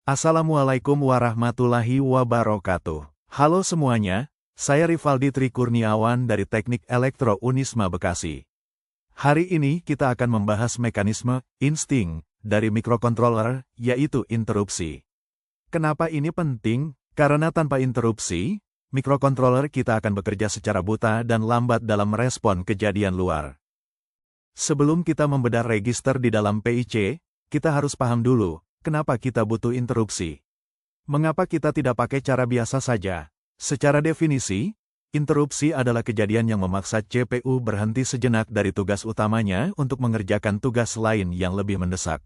Assalamualaikum warahmatullahi wabarakatuh. Halo semuanya, saya Rivaldi Trikurniawan dari Teknik Elektro Unisma Bekasi. Hari ini kita akan membahas mekanisme insting dari mikrokontroler, yaitu interupsi. Kenapa ini penting? Karena tanpa interupsi, mikrokontroler kita akan bekerja secara buta dan lambat dalam merespon kejadian luar. Sebelum kita membedah register di dalam PIC, kita harus paham dulu, kenapa kita butuh interupsi? Mengapa kita tidak pakai cara biasa saja? Secara definisi, interupsi adalah kejadian yang memaksa CPU berhenti sejenak dari tugas utamanya untuk mengerjakan tugas lain yang lebih mendesak.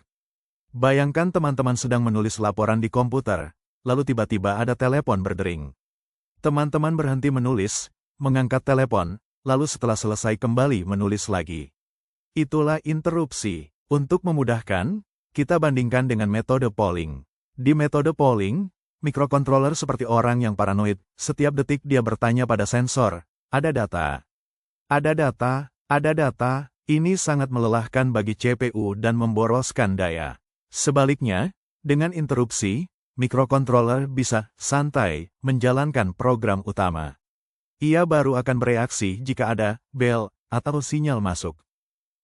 Bayangkan teman-teman sedang menulis laporan di komputer, lalu tiba-tiba ada telepon berdering. Teman-teman berhenti menulis, mengangkat telepon, lalu setelah selesai kembali menulis lagi. Itulah interupsi. Untuk memudahkan, kita bandingkan dengan metode polling. Di metode polling, mikrokontroler seperti orang yang paranoid, setiap detik dia bertanya pada sensor, ada data. Ada data, ada data, ini sangat melelahkan bagi CPU dan memboroskan daya. Sebaliknya, dengan interupsi, mikrokontroler bisa santai menjalankan program utama. Ia baru akan bereaksi jika ada bel atau sinyal masuk.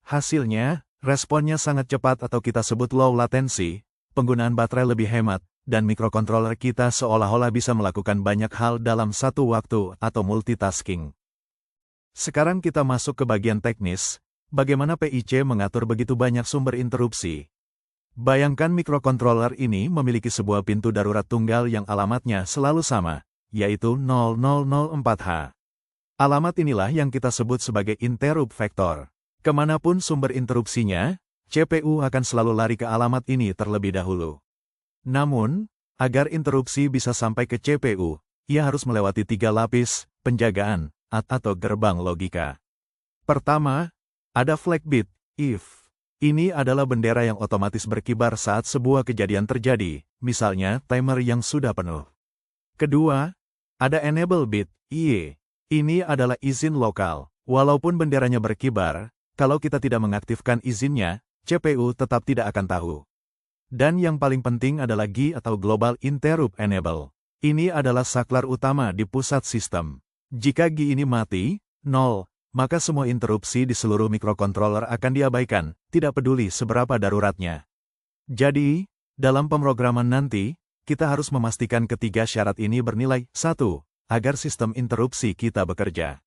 Hasilnya, responnya sangat cepat atau kita sebut low latency, penggunaan baterai lebih hemat, dan mikrokontroler kita seolah-olah bisa melakukan banyak hal dalam satu waktu atau multitasking. Sekarang kita masuk ke bagian teknis, bagaimana PIC mengatur begitu banyak sumber interupsi. Bayangkan mikrokontroler ini memiliki sebuah pintu darurat tunggal yang alamatnya selalu sama, yaitu 0004H. Alamat inilah yang kita sebut sebagai interrupt vector. Kemanapun sumber interupsinya, CPU akan selalu lari ke alamat ini terlebih dahulu. Namun, agar interupsi bisa sampai ke CPU, ia harus melewati 3 lapis penjagaan atau gerbang logika. Pertama, ada flag bit, if. Ini adalah bendera yang otomatis berkibar saat sebuah kejadian terjadi, misalnya timer yang sudah penuh. Kedua, ada enable bit, IE. Ini adalah izin lokal. Walaupun benderanya berkibar, kalau kita tidak mengaktifkan izinnya, CPU tetap tidak akan tahu. Dan yang paling penting adalah GI atau Global Interrupt Enable. Ini adalah saklar utama di pusat sistem. Jika GI ini mati, 0, maka semua interupsi di seluruh mikrokontroler akan diabaikan, tidak peduli seberapa daruratnya. Jadi, dalam pemrograman nanti, kita harus memastikan ketiga syarat ini bernilai 1, agar sistem interupsi kita bekerja.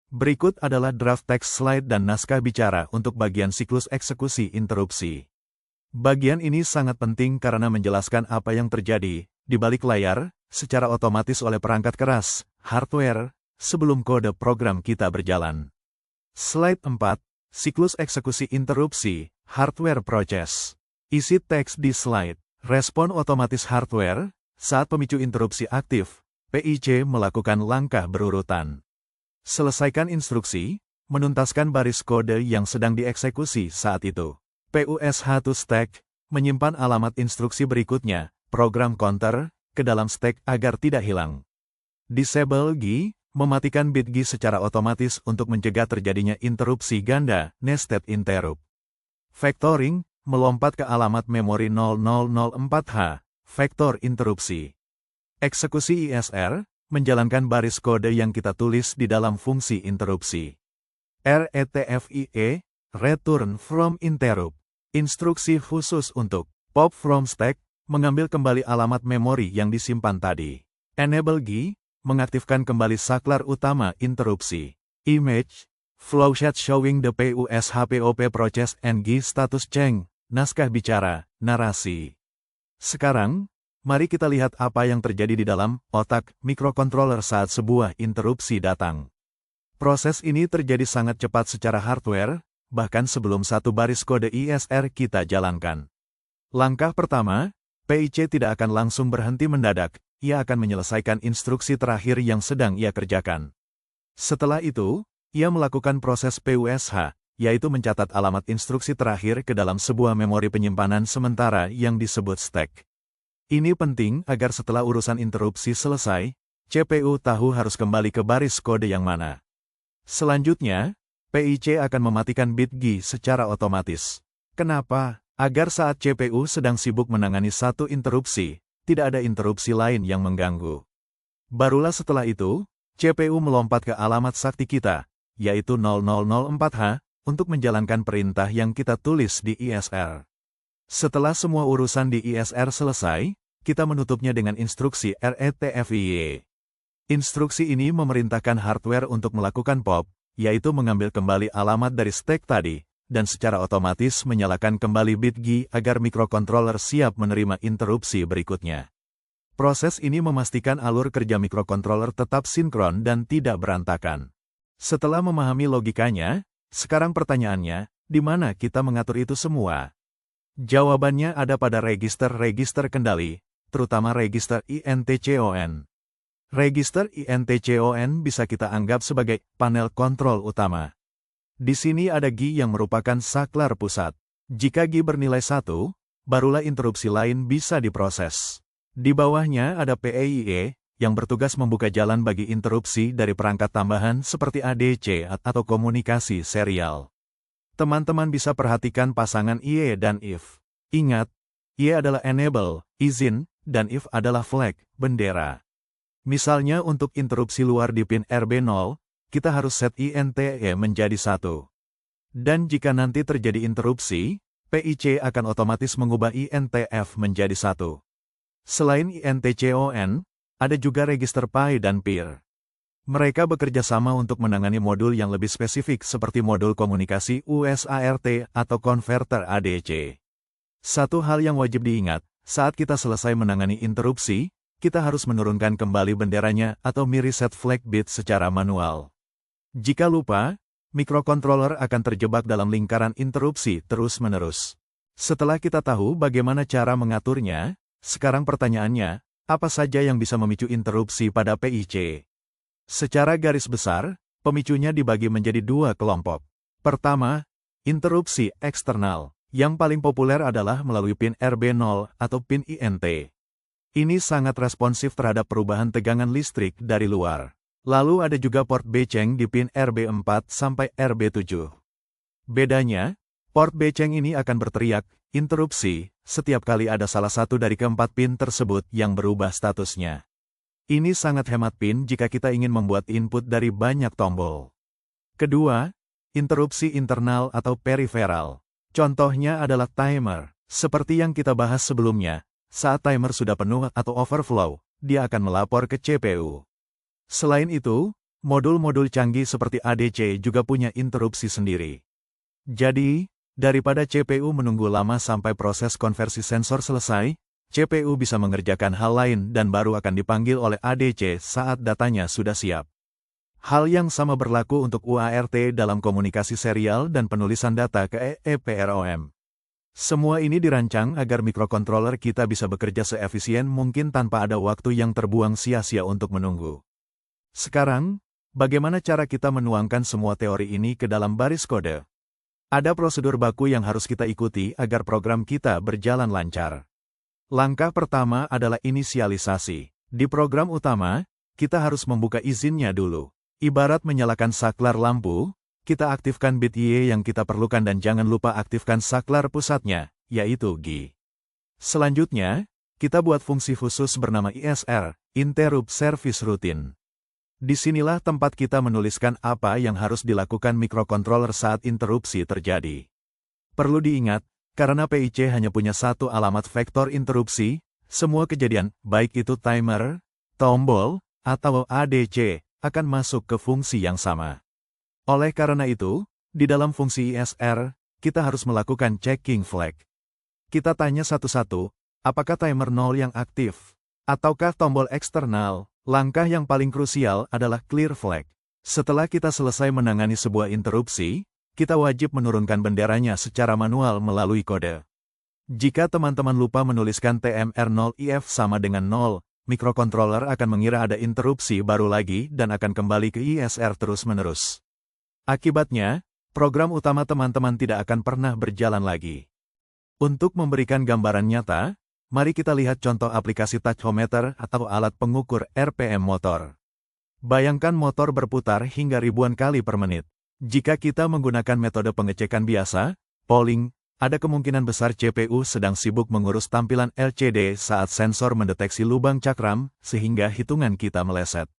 Berikut adalah draft text slide dan naskah bicara untuk bagian siklus eksekusi interupsi. Bagian ini sangat penting karena menjelaskan apa yang terjadi di balik layar, secara otomatis oleh perangkat keras, hardware, sebelum kode program kita berjalan. Slide 4, siklus eksekusi interupsi, hardware process. Isi teks di slide, respon otomatis hardware, saat pemicu interupsi aktif, PIC melakukan langkah berurutan. Selesaikan instruksi, menuntaskan baris kode yang sedang dieksekusi saat itu. PUSH to stack, menyimpan alamat instruksi berikutnya, program counter, ke dalam stack agar tidak hilang. Disable GI, mematikan bit GI secara otomatis untuk mencegah terjadinya interupsi ganda, nested interrupt. Vectoring, melompat ke alamat memori 0004H, vektor interupsi. Eksekusi ISR, menjalankan baris kode yang kita tulis di dalam fungsi interupsi. RETFIE, return from interrupt. Instruksi khusus untuk pop from stack, mengambil kembali alamat memori yang disimpan tadi. Enable GI, mengaktifkan kembali saklar utama interupsi. Image, flowchart showing the PUSH-POP process and GI status change, naskah bicara, narasi. Sekarang, mari kita lihat apa yang terjadi di dalam otak mikrokontroler saat sebuah interupsi datang. Proses ini terjadi sangat cepat secara hardware, bahkan sebelum satu baris kode ISR kita jalankan. Langkah pertama, PIC tidak akan langsung berhenti mendadak, ia akan menyelesaikan instruksi terakhir yang sedang ia kerjakan. Setelah itu, ia melakukan proses PUSH, yaitu mencatat alamat instruksi terakhir ke dalam sebuah memori penyimpanan sementara yang disebut stack. Ini penting agar setelah urusan interupsi selesai, CPU tahu harus kembali ke baris kode yang mana. Selanjutnya, PIC akan mematikan bit GI secara otomatis. Kenapa? Agar saat CPU sedang sibuk menangani satu interupsi, tidak ada interupsi lain yang mengganggu. Barulah setelah itu, CPU melompat ke alamat sakti kita, yaitu 0004H, untuk menjalankan perintah yang kita tulis di ISR. Setelah semua urusan di ISR selesai, kita menutupnya dengan instruksi RETFIY. Instruksi ini memerintahkan hardware untuk melakukan pop, yaitu mengambil kembali alamat dari stek tadi, dan secara otomatis menyalakan kembali bit G agar mikrokontroler siap menerima interupsi berikutnya. Proses ini memastikan alur kerja mikrokontroler tetap sinkron dan tidak berantakan. Setelah memahami logikanya, sekarang pertanyaannya, di mana kita mengatur itu semua? Jawabannya ada pada register-register kendali, terutama register INTCON. Register INTCON bisa kita anggap sebagai panel kontrol utama. Di sini ada G yang merupakan saklar pusat. Jika G bernilai 1, barulah interupsi lain bisa diproses. Di bawahnya ada PEIE, yang bertugas membuka jalan bagi interupsi dari perangkat tambahan seperti ADC atau komunikasi serial. Teman-teman bisa perhatikan pasangan IE dan IF. Ingat, IE adalah enable, izin, dan IF adalah flag, bendera. Misalnya untuk interupsi luar di pin RB0, kita harus set INTE menjadi 1. Dan jika nanti terjadi interupsi, PIC akan otomatis mengubah INTF menjadi 1. Selain INTCON, ada juga register PI dan PIR. Mereka bekerja sama untuk menangani modul yang lebih spesifik seperti modul komunikasi USART atau konverter ADC. Satu hal yang wajib diingat, saat kita selesai menangani interupsi, kita harus menurunkan kembali benderanya atau mereset flag bit secara manual. Jika lupa, mikrokontroler akan terjebak dalam lingkaran interupsi terus-menerus. Setelah kita tahu bagaimana cara mengaturnya, sekarang pertanyaannya, apa saja yang bisa memicu interupsi pada PIC? Secara garis besar, pemicunya dibagi menjadi dua kelompok. Pertama, interupsi eksternal. Yang paling populer adalah melalui pin RB0 atau pin INT. Ini sangat responsif terhadap perubahan tegangan listrik dari luar. Lalu ada juga port beceng di pin RB4 sampai RB7. Bedanya, port beceng ini akan berteriak, interupsi, setiap kali ada salah satu dari keempat pin tersebut yang berubah statusnya. Ini sangat hemat pin jika kita ingin membuat input dari banyak tombol. Kedua, interupsi internal atau periferal. Contohnya adalah timer. Seperti yang kita bahas sebelumnya, saat timer sudah penuh atau overflow, dia akan melapor ke CPU. Selain itu, modul-modul canggih seperti ADC juga punya interupsi sendiri. Jadi, daripada CPU menunggu lama sampai proses konversi sensor selesai, CPU bisa mengerjakan hal lain dan baru akan dipanggil oleh ADC saat datanya sudah siap. Hal yang sama berlaku untuk UART dalam komunikasi serial dan penulisan data ke EEPROM. Semua ini dirancang agar mikrokontroler kita bisa bekerja seefisien mungkin tanpa ada waktu yang terbuang sia-sia untuk menunggu. Sekarang, bagaimana cara kita menuangkan semua teori ini ke dalam baris kode? Ada prosedur baku yang harus kita ikuti agar program kita berjalan lancar. Langkah pertama adalah inisialisasi. Di program utama, kita harus membuka izinnya dulu. Ibarat menyalakan saklar lampu, kita aktifkan bit Y yang kita perlukan dan jangan lupa aktifkan saklar pusatnya, yaitu G. Selanjutnya, kita buat fungsi khusus bernama ISR, Interrupt Service Routine. Disinilah tempat kita menuliskan apa yang harus dilakukan mikrokontroler saat interupsi terjadi. Perlu diingat, karena PIC hanya punya satu alamat vektor interupsi, semua kejadian, baik itu timer, tombol, atau ADC, akan masuk ke fungsi yang sama. Oleh karena itu, di dalam fungsi ISR, kita harus melakukan checking flag. Kita tanya satu-satu, apakah timer 0 yang aktif? Ataukah tombol eksternal? Langkah yang paling krusial adalah clear flag. Setelah kita selesai menangani sebuah interupsi, kita wajib menurunkan benderanya secara manual melalui kode. Jika teman-teman lupa menuliskan TMR0IF sama dengan 0, mikrokontroler akan mengira ada interupsi baru lagi dan akan kembali ke ISR terus-menerus. Akibatnya, program utama teman-teman tidak akan pernah berjalan lagi. Untuk memberikan gambaran nyata, mari kita lihat contoh aplikasi tachometer atau alat pengukur RPM motor. Bayangkan motor berputar hingga ribuan kali per menit. Jika kita menggunakan metode pengecekan biasa, polling, ada kemungkinan besar CPU sedang sibuk mengurus tampilan LCD saat sensor mendeteksi lubang cakram, sehingga hitungan kita meleset.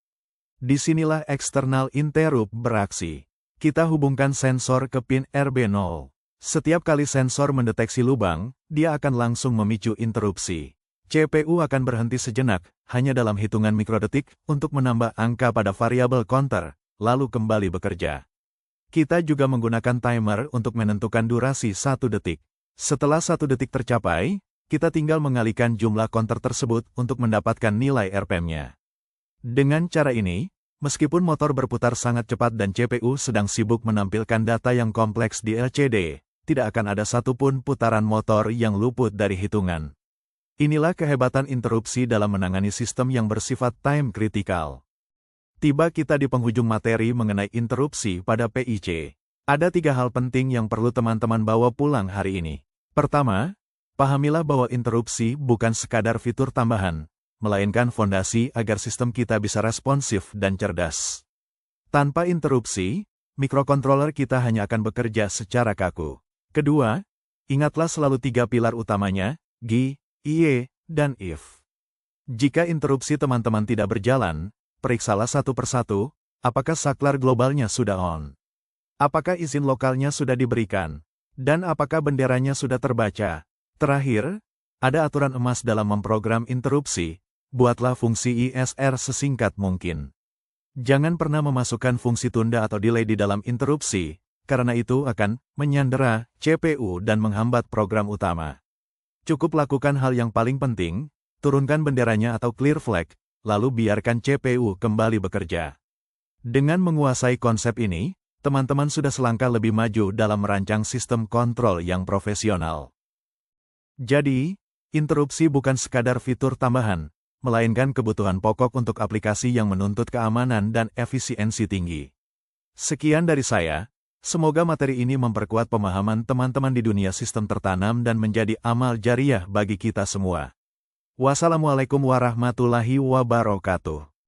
Disinilah external interrupt beraksi. Kita hubungkan sensor ke pin RB0. Setiap kali sensor mendeteksi lubang, dia akan langsung memicu interupsi. CPU akan berhenti sejenak, hanya dalam hitungan mikrodetik, untuk menambah angka pada variabel counter, lalu kembali bekerja. Kita juga menggunakan timer untuk menentukan durasi 1 detik. Setelah 1 detik tercapai, kita tinggal mengalihkan jumlah counter tersebut untuk mendapatkan nilai RPM-nya. Dengan cara ini, meskipun motor berputar sangat cepat dan CPU sedang sibuk menampilkan data yang kompleks di LCD, tidak akan ada satupun putaran motor yang luput dari hitungan. Inilah kehebatan interupsi dalam menangani sistem yang bersifat time critical. Tiba kita di penghujung materi mengenai interupsi pada PIC. Ada 3 hal penting yang perlu teman-teman bawa pulang hari ini. Pertama, pahamilah bahwa interupsi bukan sekadar fitur tambahan, melainkan fondasi agar sistem kita bisa responsif dan cerdas. Tanpa interupsi, mikrokontroler kita hanya akan bekerja secara kaku. Kedua, ingatlah selalu 3 pilar utamanya, G, IE, dan IF. Jika interupsi teman-teman tidak berjalan, periksalah satu persatu, apakah saklar globalnya sudah on, apakah izin lokalnya sudah diberikan, dan apakah benderanya sudah terbaca. Terakhir, ada aturan emas dalam memprogram interupsi, buatlah fungsi ISR sesingkat mungkin. Jangan pernah memasukkan fungsi tunda atau delay di dalam interupsi, karena itu akan menyandera CPU dan menghambat program utama. Cukup lakukan hal yang paling penting, turunkan benderanya atau clear flag, lalu biarkan CPU kembali bekerja. Dengan menguasai konsep ini, teman-teman sudah selangkah lebih maju dalam merancang sistem kontrol yang profesional. Jadi, interupsi bukan sekadar fitur tambahan, melainkan kebutuhan pokok untuk aplikasi yang menuntut keamanan dan efisiensi tinggi. Sekian dari saya. Semoga materi ini memperkuat pemahaman teman-teman di dunia sistem tertanam dan menjadi amal jariah bagi kita semua. Wassalamualaikum warahmatullahi wabarakatuh.